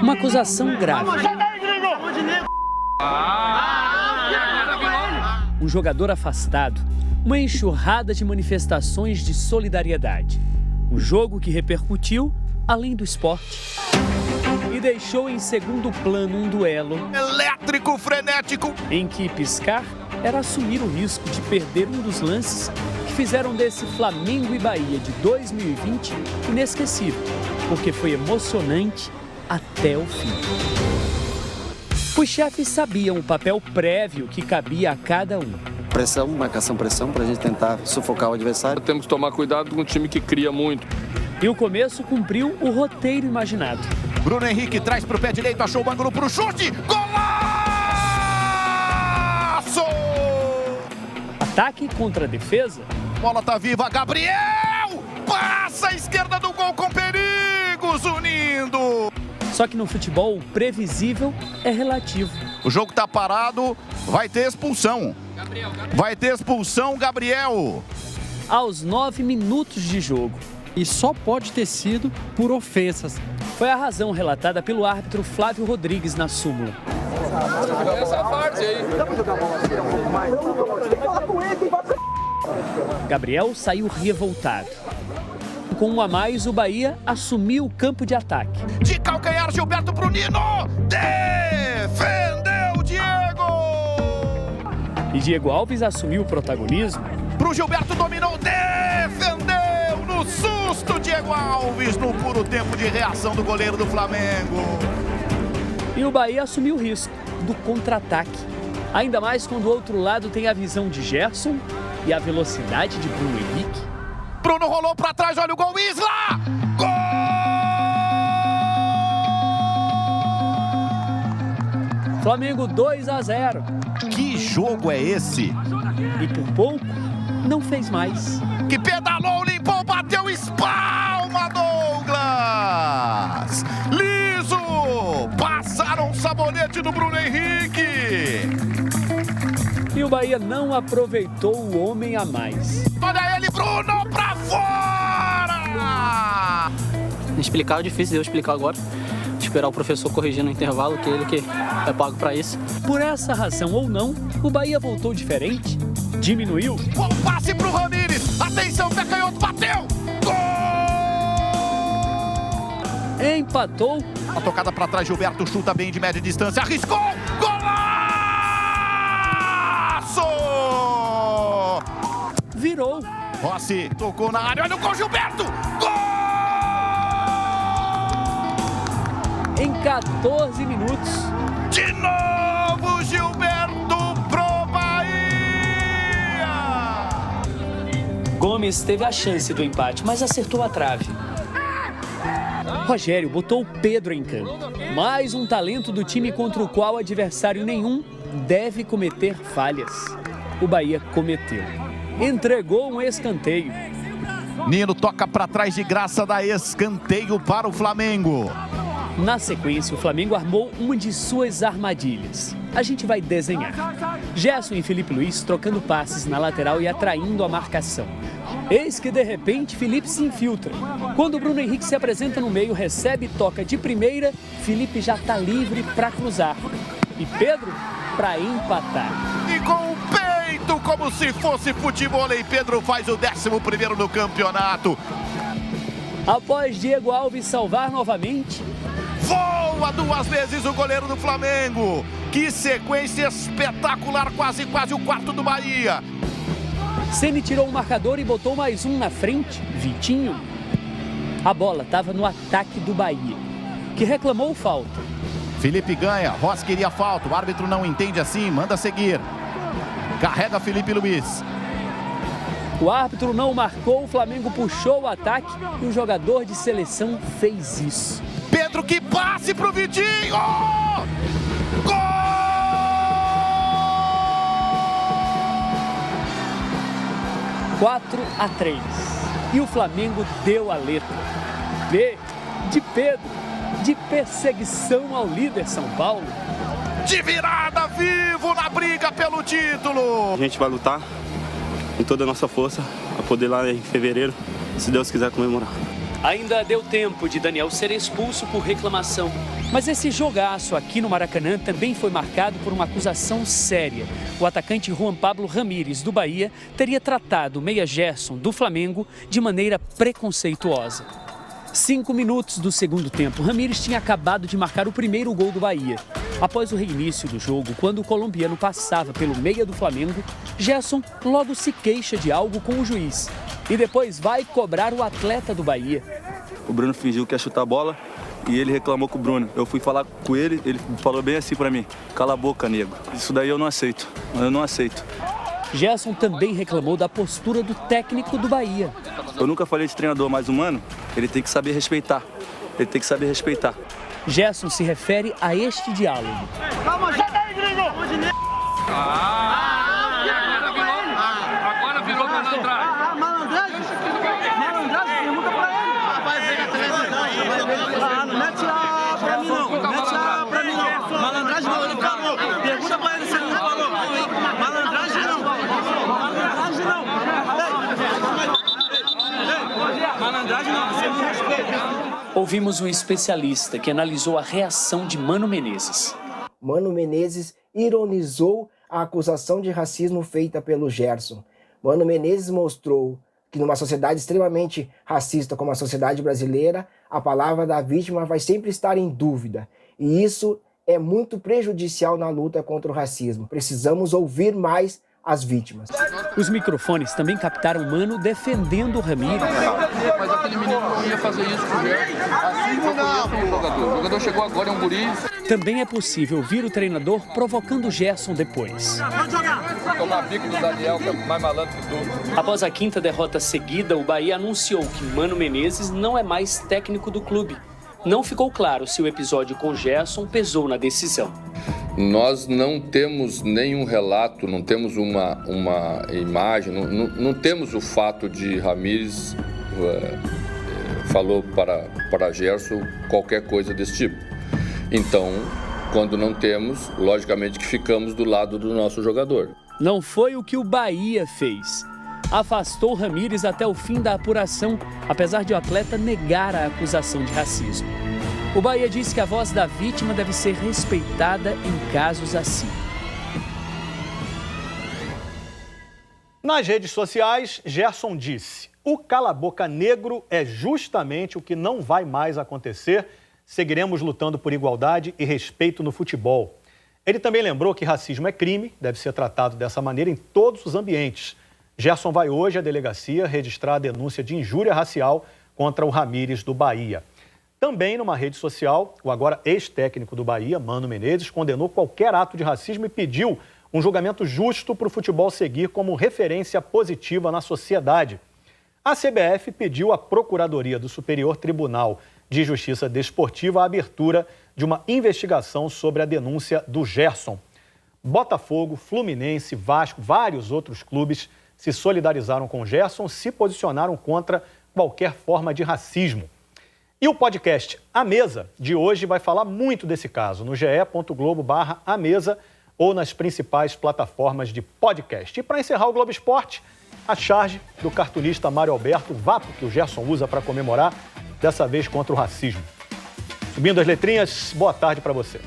Uma acusação grave. Um jogador afastado. Uma enxurrada de manifestações de solidariedade. Um jogo que repercutiu além do esporte. E deixou em segundo plano um duelo elétrico, frenético, em que piscar era assumir o risco de perder um dos lances que fizeram desse Flamengo e Bahia de 2020 inesquecível, porque foi emocionante até o fim. Os chefes sabiam o papel prévio que cabia a cada um. Pressão, marcação, pressão, para a gente tentar sufocar o adversário. Temos que tomar cuidado com um time que cria muito. E o começo cumpriu o roteiro imaginado. Bruno Henrique traz para o pé direito, achou o ângulo para o chute. Golaço! Ataque contra a defesa. Bola tá viva, Gabriel! Passa a esquerda do gol com perigos, unindo! Só que no futebol, o previsível é relativo. O jogo tá parado, vai ter expulsão. Vai ter expulsão, Gabriel. Aos 9 minutos de jogo. E só pode ter sido por ofensas. Foi a razão relatada pelo árbitro Flávio Rodrigues na súmula. Essa parte aí. Gabriel saiu revoltado. Com um a mais, o Bahia assumiu o campo de ataque. De calcanhar, Gilberto pro Nino. Defendeu Diego. E Diego Alves assumiu o protagonismo. Pro Gilberto, dominou, defendeu no susto Diego Alves no puro tempo de reação do goleiro do Flamengo. E o Bahia assumiu o risco do contra-ataque. Ainda mais quando o outro lado tem a visão de Gerson e a velocidade de Bruno Henrique. Bruno rolou pra trás, olha o gol, Isla! Gol! Flamengo 2-0. Que jogo é esse? E por pouco, não fez mais. Que pedalou, limpou, bateu, espalma, Douglas! Liso! Passaram o sabonete do Bruno Henrique! E o Bahia não aproveitou o homem a mais. Olha ele, Bruno, pra fora! Explicar é difícil, eu explicar agora. Esperar o professor corrigir no intervalo, que ele que é pago para isso. Por essa razão ou não, o Bahia voltou diferente, diminuiu. Bom passe pro Ramires, atenção, pé canhoto, bateu! Gol! Empatou. A tocada pra trás, Gilberto chuta bem de média distância, arriscou! Golaço! Virou. Rossi tocou na área, olha o gol, Gilberto! Gol! Em 14 minutos. De novo, Gilberto pro Bahia! Gomes teve a chance do empate, mas acertou a trave. Rogério botou o Pedro em campo. Mais um talento do time contra o qual adversário nenhum deve cometer falhas. O Bahia cometeu. Entregou um escanteio. Nino toca para trás de graça, dá escanteio para o Flamengo. Na sequência, o Flamengo armou uma de suas armadilhas. A gente vai desenhar. Gerson e Felipe Luiz trocando passes na lateral e atraindo a marcação. Eis que, de repente, Felipe se infiltra. Quando o Bruno Henrique se apresenta no meio, recebe e toca de primeira, Felipe já está livre para cruzar. E Pedro para empatar. E com o peito, como se fosse futebol, e Pedro faz o 11º no campeonato. Após Diego Alves salvar novamente... Voa 2 vezes o goleiro do Flamengo. Que sequência espetacular, quase o quarto do Bahia. Ceni tirou o marcador e botou mais um na frente, Vitinho. A bola estava no ataque do Bahia, que reclamou falta. Felipe ganha, Ross queria falta, o árbitro não entende assim, manda seguir. Carrega Felipe Luiz. O árbitro não marcou, o Flamengo puxou o ataque e o jogador de seleção fez isso. Pedro, que passe pro Vitinho! Gol! 4-3. E o Flamengo deu a letra. B de Pedro, de perseguição ao líder São Paulo. De virada, vivo na briga pelo título. A gente vai lutar com toda a nossa força para poder lá em fevereiro, se Deus quiser, comemorar. Ainda deu tempo de Daniel ser expulso por reclamação. Mas esse jogaço aqui no Maracanã também foi marcado por uma acusação séria. O atacante Juan Pablo Ramírez, do Bahia, teria tratado o meia Gerson, do Flamengo, de maneira preconceituosa. 5 minutos do segundo tempo, Ramírez tinha acabado de marcar o primeiro gol do Bahia. Após o reinício do jogo, quando o colombiano passava pelo meia do Flamengo, Gerson logo se queixa de algo com o juiz. E depois vai cobrar o atleta do Bahia. O Bruno fingiu que ia chutar a bola e ele reclamou com o Bruno. Eu fui falar com ele, ele falou bem assim pra mim: cala a boca, nego. Isso daí eu não aceito, Gerson também reclamou da postura do técnico do Bahia. Eu nunca falei de treinador, mas humano, ele tem que saber respeitar. Gerson se refere a este diálogo. Agora virou malandragem. Malandragem, pergunta pra ele. Não mete a pra mim não. Malandragem não, ele falou. Pergunta pra ele se ele não falou. Malandragem não. Malandragem não, você me respeita. Ouvimos um especialista que analisou a reação de Mano Menezes. Mano Menezes ironizou a acusação de racismo feita pelo Gerson. Mano Menezes mostrou que numa sociedade extremamente racista como a sociedade brasileira, a palavra da vítima vai sempre estar em dúvida. E isso é muito prejudicial na luta contra o racismo. Precisamos ouvir mais as vítimas. Os microfones também captaram Mano defendendo o Ramírez. Mas aquele menino não ia fazer isso com o Gerson. Assim foi com o jogador. O jogador chegou agora, é um guri. Também é possível ouvir o treinador provocando o Gerson depois. Tomar bico do Daniel, que é mais malandro que tudo. Após a 5ª derrota seguida, o Bahia anunciou que Mano Menezes não é mais técnico do clube. Não ficou claro se o episódio com Gerson pesou na decisão. Nós não temos nenhum relato, não temos uma imagem, não temos o fato de Ramírez falou para Gerson qualquer coisa desse tipo. Então, quando não temos, logicamente que ficamos do lado do nosso jogador. Não foi o que o Bahia fez. Afastou Ramírez até o fim da apuração, apesar de o atleta negar a acusação de racismo. O Bahia diz que a voz da vítima deve ser respeitada em casos assim. Nas redes sociais, Gerson disse: o cala-boca negro é justamente o que não vai mais acontecer. Seguiremos lutando por igualdade e respeito no futebol. Ele também lembrou que racismo é crime, deve ser tratado dessa maneira em todos os ambientes. Gerson vai hoje à delegacia registrar a denúncia de injúria racial contra o Ramírez do Bahia. Também numa rede social, o agora ex-técnico do Bahia, Mano Menezes, condenou qualquer ato de racismo e pediu um julgamento justo para o futebol seguir como referência positiva na sociedade. A CBF pediu à Procuradoria do Superior Tribunal de Justiça Desportiva a abertura de uma investigação sobre a denúncia do Gerson. Botafogo, Fluminense, Vasco, vários outros clubes se solidarizaram com o Gerson, se posicionaram contra qualquer forma de racismo. E o podcast A Mesa de hoje vai falar muito desse caso no ge.globo/amesa ou nas principais plataformas de podcast. E para encerrar o Globo Esporte, a charge do cartunista Mário Alberto, o vapo que o Gerson usa para comemorar, dessa vez contra o racismo. Subindo as letrinhas, boa tarde para você.